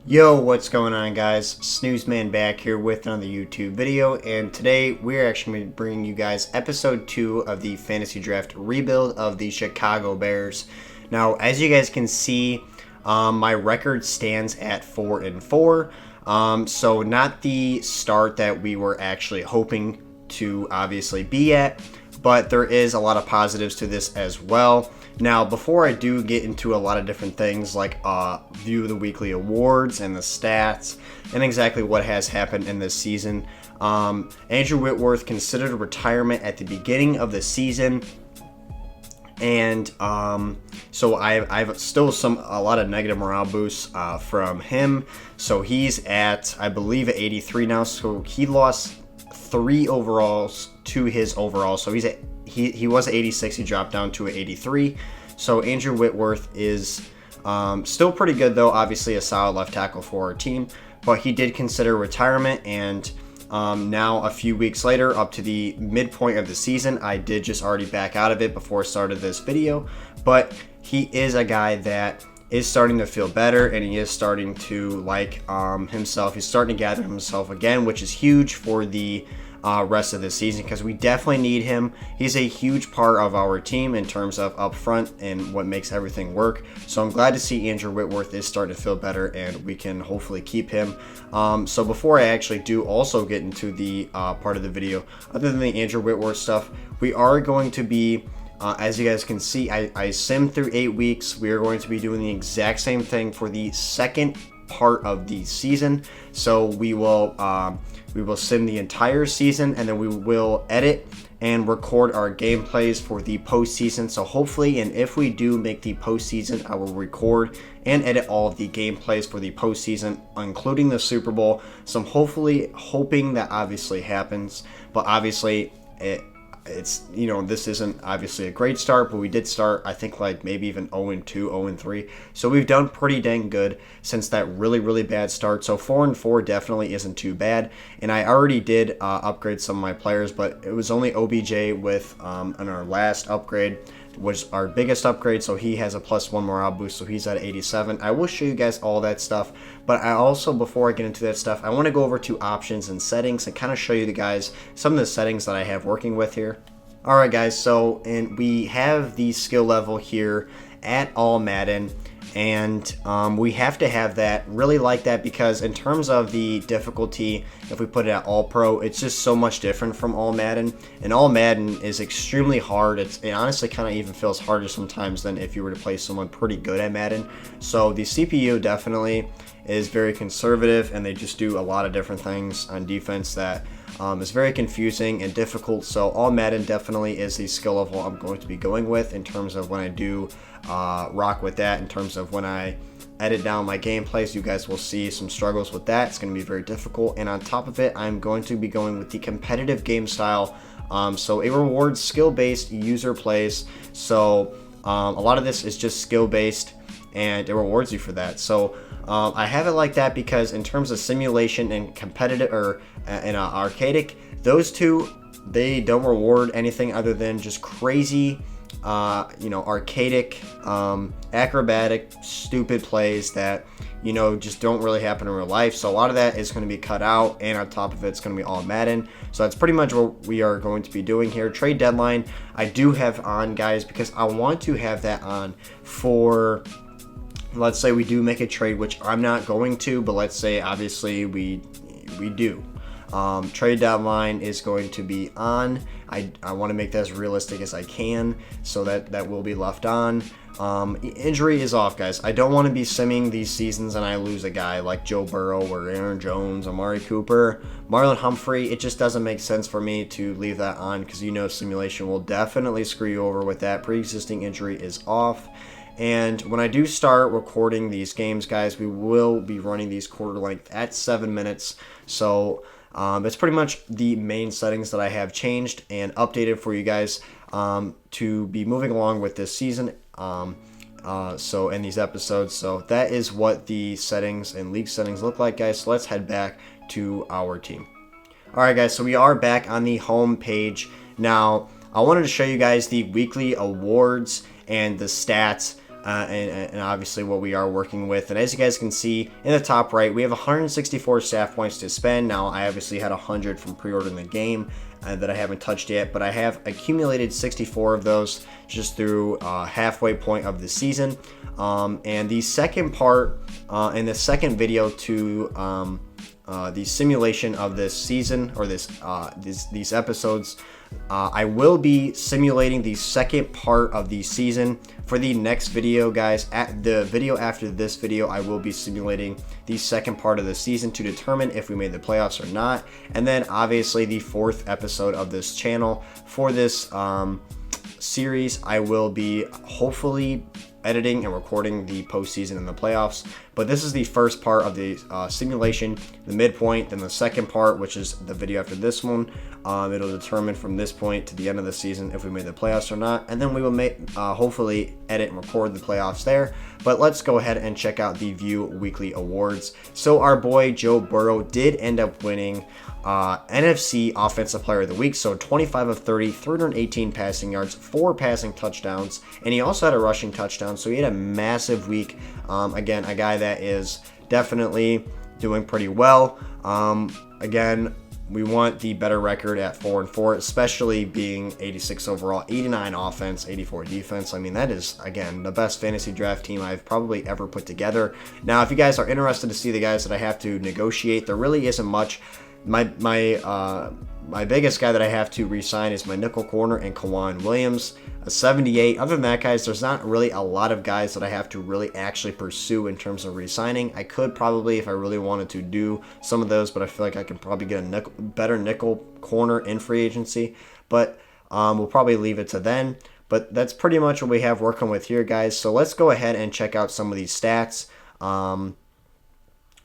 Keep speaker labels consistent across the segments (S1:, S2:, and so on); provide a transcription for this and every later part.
S1: Yo, what's going on, guys? Snoozeman back here with another YouTube video, and today we're actually going to be bringing you guys episode 2 of the fantasy draft rebuild of the Chicago Bears. Now, as you guys can see, my record stands at 4-4, so not the start that we were actually hoping to obviously be at, but there is a lot of positives to this as well. Now, before I do get into a lot of different things like view of the weekly awards and the stats and exactly what has happened in this season, Andrew Whitworth considered retirement at the beginning of the season, and so I've still a lot of negative morale boosts from him. So he's at, I believe, at 83 now. So he lost 3 overalls to his overall. So he was at 86. He dropped down to 83. So Andrew Whitworth is still pretty good, though. Obviously a solid left tackle for our team. But he did consider retirement, and now a few weeks later, up to the midpoint of the season, I did just already back out of it before I started this video. But he is a guy that is starting to feel better, and he is starting to like himself. He's starting to gather himself again, which is huge for the rest of the season, because we definitely need him. He's a huge part of our team in terms of up front and what makes everything work. So I'm glad to see Andrew Whitworth is starting to feel better, and we can hopefully keep him. So before I actually do also get into the part of the video, other than the Andrew Whitworth stuff, we are going to be as you guys can see, I simmed through 8 weeks. We are going to be doing the exact same thing for the second part of the season. So we will sim the entire season, and then we will edit and record our gameplays for the postseason. So hopefully, and if we do make the postseason, I will record and edit all of the gameplays for the postseason, including the Super Bowl. So I'm hoping that obviously happens, but obviously it's, you know, this isn't obviously a great start, but we did start, I think, like maybe even 0-2, 0-3. So we've done pretty dang good since that really bad start. So 4-4 definitely isn't too bad. And I already did upgrade some of my players, but it was only OBJ with on our last upgrade was our biggest upgrade, so he has a +1 morale boost, so he's at 87. I will show you guys all that stuff, but I also, before I get into that stuff, I want to go over to options and settings and kind of show you guys some of the settings that I have working with here. Alright guys, so we have the skill level here at All Madden, and we have to have that, really like that, because in terms of the difficulty, if we put it at All Pro, it's just so much different from All Madden, and All Madden is extremely hard. It honestly kind of even feels harder sometimes than if you were to play someone pretty good at Madden. So the CPU definitely is very conservative, and they just do a lot of different things on defense that is very confusing and difficult. So All Madden definitely is the skill level I'm going to be going with in terms of when I do rock with that. In terms of when I edit down my gameplays, you guys will see some struggles with that. It's going to be very difficult, and on top of it, I'm going to be going with the competitive game style. So it rewards skill-based user plays. So a lot of this is just skill-based, and it rewards you for that. So I have it like that because in terms of simulation and competitive and arcadic, those two, they don't reward anything other than just crazy arcadic, acrobatic, stupid plays that, you know, just don't really happen in real life. So a lot of that is going to be cut out, and on top of it, it's going to be All Madden. So that's pretty much what we are going to be doing here. Trade deadline, I do have on, guys, because I want to have that on for, let's say we do make a trade, which I'm not going to, but let's say obviously we do. Trade deadline is going to be on. I want to make that as realistic as I can, so that will be left on. Injury is off, guys. I don't want to be simming these seasons and I lose a guy like Joe Burrow or Aaron Jones, Amari Cooper, Marlon Humphrey. It just doesn't make sense for me to leave that on, because you know simulation will definitely screw you over with that. Pre-existing injury is off. And when I do start recording these games, guys, we will be running these quarter length at 7 minutes. So that's pretty much the main settings that I have changed and updated for you guys to be moving along with this season. So in these episodes, so that is what the settings and league settings look like, guys. So let's head back to our team. All right, guys. So we are back on the home page now. I wanted to show you guys the weekly awards and the stats and obviously what we are working with. And as you guys can see in the top right, we have 164 staff points to spend. Now, I obviously had 100 from pre-ordering the game that I haven't touched yet, but I have accumulated 64 of those just through halfway point of the season. And the second part, in the second video to the simulation of this season, or these episodes, I will be simulating the second part of the season for the next video, guys. At the video after this video, I will be simulating the second part of the season to determine if we made the playoffs or not. And then obviously the fourth episode of this channel for this series, I will be hopefully editing and recording the postseason and the playoffs. But this is the first part of the simulation, the midpoint. Then the second part, which is the video after this one, it'll determine from this point to the end of the season if we made the playoffs or not. And then we will hopefully edit and record the playoffs there. But let's go ahead and check out the View Weekly Awards. So our boy Joe Burrow did end up winning NFC Offensive Player of the Week. So 25 of 30, 318 passing yards, 4 passing touchdowns, and he also had a rushing touchdown. So he had a massive week. Again, a guy that is definitely doing pretty well. Again, we want the better record at 4-4, especially being 86 overall, 89 offense, 84 defense. I mean, that is, again, the best fantasy draft team I've probably ever put together. Now, if you guys are interested to see the guys that I have to negotiate, there really isn't much. My biggest guy that I have to re-sign is my nickel corner and Kwan Williams, a 78. Other than that, guys, there's not really a lot of guys that I have to really actually pursue in terms of re-signing. I could probably, if I really wanted to, do some of those, but I feel like I can probably get a better nickel corner in free agency. But we'll probably leave it to then. But that's pretty much what we have working with here, guys. So let's go ahead and check out some of these stats.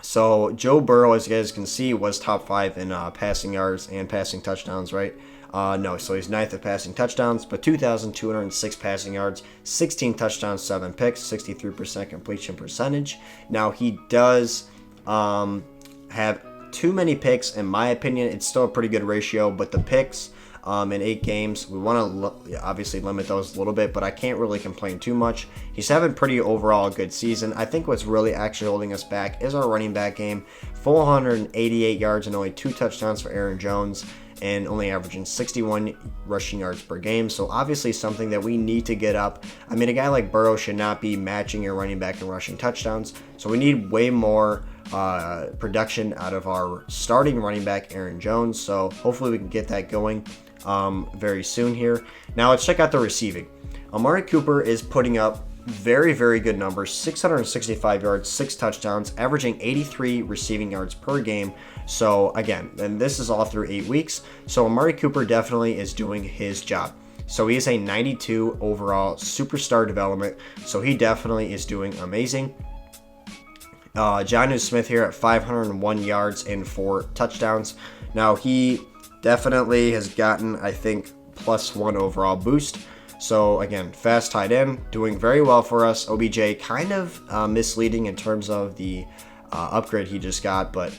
S1: So Joe Burrow, as you guys can see, was top 5 in passing yards and passing touchdowns, right? No, so he's 9th at passing touchdowns, but 2,206 passing yards, 16 touchdowns, 7 picks, 63% completion percentage. Now, he does have too many picks, in my opinion. It's still a pretty good ratio, but the picks in 8 games, we want to obviously limit those a little bit, but I can't really complain too much. He's having pretty overall good season. I think what's really actually holding us back is our running back game. 488 yards and only 2 touchdowns for Aaron Jones, and only averaging 61 rushing yards per game. So obviously something that we need to get up. I mean, a guy like Burrow should not be matching your running back in rushing touchdowns. So we need way more production out of our starting running back, Aaron Jones. So hopefully we can get that going very soon here. Now let's check out the receiving. Amari Cooper is putting up very, very good numbers. 665 yards, 6 touchdowns, averaging 83 receiving yards per game. So again, and this is all through 8 weeks. So Amari Cooper definitely is doing his job. So he is a 92 overall superstar development. So he definitely is doing amazing. Jonnu Smith here at 501 yards and 4 touchdowns. Now he definitely has gotten, I think, +1 overall boost. So again, fast tight end, doing very well for us. OBJ kind of misleading in terms of the upgrade he just got, but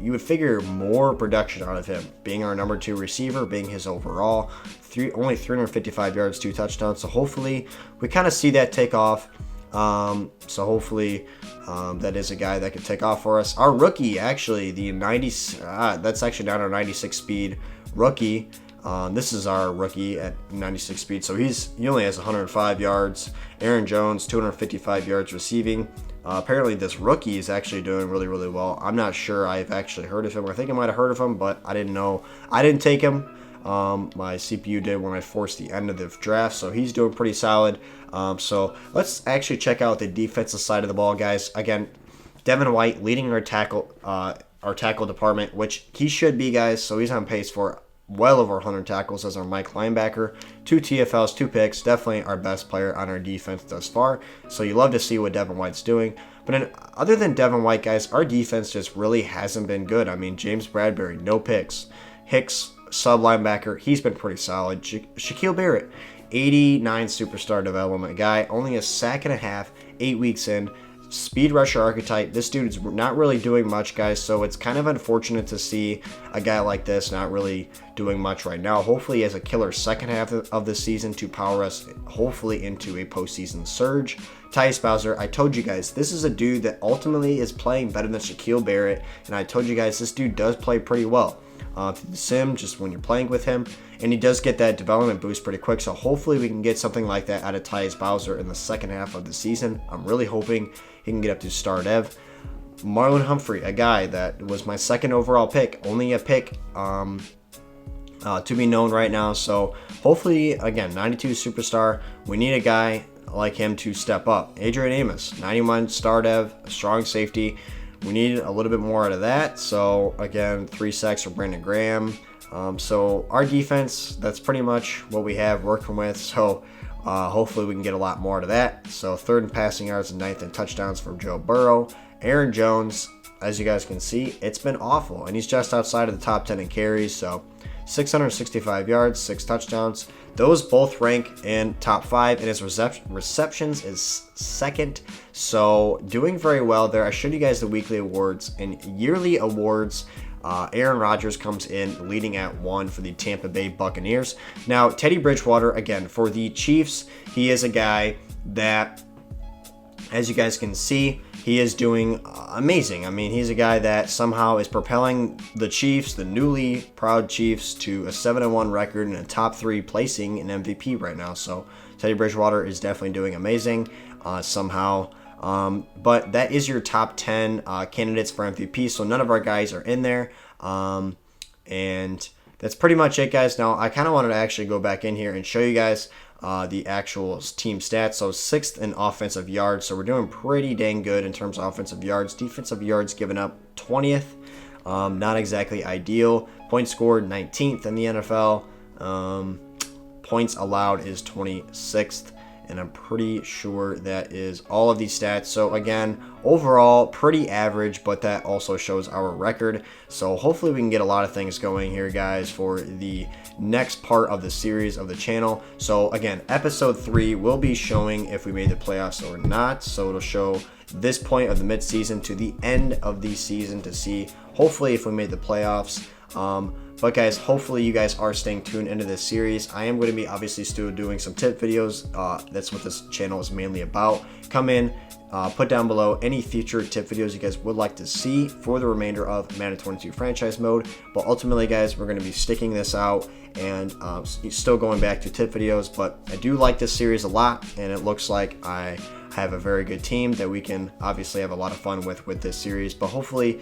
S1: you would figure more production out of him, being our number 2 receiver, being his overall. Only 355 yards, 2 touchdowns. So hopefully we kind of see that take off. So hopefully that is a guy that could take off for us. Our rookie, actually, the 90, that's actually not our 96 speed rookie. This is our rookie at 96 speed. So he only has 105 yards. Aaron Jones, 255 yards receiving. Apparently this rookie is actually doing really, really well. I'm not sure I've actually heard of him. I think I might have heard of him, but I didn't know. I didn't take him. My CPU did when I forced the end of the draft, so he's doing pretty solid. So let's actually check out the defensive side of the ball, guys. Again, Devin White leading our tackle department, which he should be, guys. So he's on pace for well over 100 tackles as our Mike linebacker. 2 TFLs, 2 picks. Definitely our best player on our defense thus far. So you love to see what Devin White's doing. But other than Devin White, guys, our defense just really hasn't been good. I mean, James Bradbury, no picks. Hicks, sub linebacker, he's been pretty solid. Shaquille Barrett, 89 superstar development guy, only a sack and a half, 8 weeks in. speed rusher archetype. This dude's not really doing much, guys, so it's kind of unfortunate to see a guy like this not really doing much right now. Hopefully he has a killer second half of the season to power us hopefully into a postseason surge. Tyus Bowser, I told you guys, this is a dude that ultimately is playing better than Shaquille Barrett, and I told you guys this dude does play pretty well. Through the sim, just when you're playing with him, and he does get that development boost pretty quick, so hopefully we can get something like that out of Tyus Bowser in the second half of the season. I'm really hoping he can get up to star dev. Marlon Humphrey, a guy that was my second overall pick, only a pick to be known right now, so hopefully, again, 92 superstar, we need a guy like him to step up. Adrian Amos, 91 star dev, a strong safety. We need a little bit more out of that. So again, 3 sacks for Brandon Graham. So our defense, that's pretty much what we have working with. So hopefully we can get a lot more out of that. So 3rd in passing yards and 9th in touchdowns for Joe Burrow. Aaron Jones, as you guys can see, it's been awful, and he's just outside of the top 10 in carries. So 665 yards, 6 touchdowns. Those both rank in top 5, and his receptions is 2nd. So doing very well there. I showed you guys the weekly awards and yearly awards. Aaron Rodgers comes in leading at 1 for the Tampa Bay Buccaneers. Now, Teddy Bridgewater, again, for the Chiefs, he is a guy that, as you guys can see, he is doing amazing. I mean, he's a guy that somehow is propelling the Chiefs, the newly proud Chiefs, to a 7-1 record and a top 3 placing in MVP right now. So Teddy Bridgewater is definitely doing amazing somehow. But that is your top 10 candidates for MVP. So none of our guys are in there. And that's pretty much it, guys. Now, I kind of wanted to actually go back in here and show you guys the actual team stats. So 6th in offensive yards. So we're doing pretty dang good in terms of offensive yards. Defensive yards given up 20th. Not exactly ideal. Points scored 19th in the NFL. Points allowed is 26th. And I'm pretty sure that is all of these stats. So again, overall, pretty average, but that also shows our record. So hopefully we can get a lot of things going here, guys, for the next part of the series of the channel. So again, episode 3 will be showing if we made the playoffs or not. So it'll show this point of the midseason to the end of the season to see hopefully if we made the playoffs. But guys, hopefully you guys are staying tuned into this series. I am going to be obviously still doing some tip videos. That's what this channel is mainly about. Come in, put down below any future tip videos you guys would like to see for the remainder of Madden 22 franchise mode. But ultimately, guys, we're going to be sticking this out and still going back to tip videos. But I do like this series a lot, and it looks like I have a very good team that we can obviously have a lot of fun with this series. But hopefully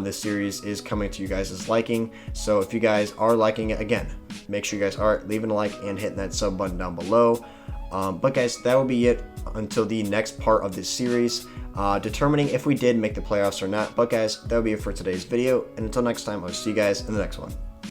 S1: this series is coming to you guys' liking. So if you guys are liking it, again, make sure you guys are leaving a like and hitting that sub button down below. But guys, that will be it until the next part of this series, determining if we did make the playoffs or not. But guys, that will be it for today's video, and until next time, I'll see you guys in the next one.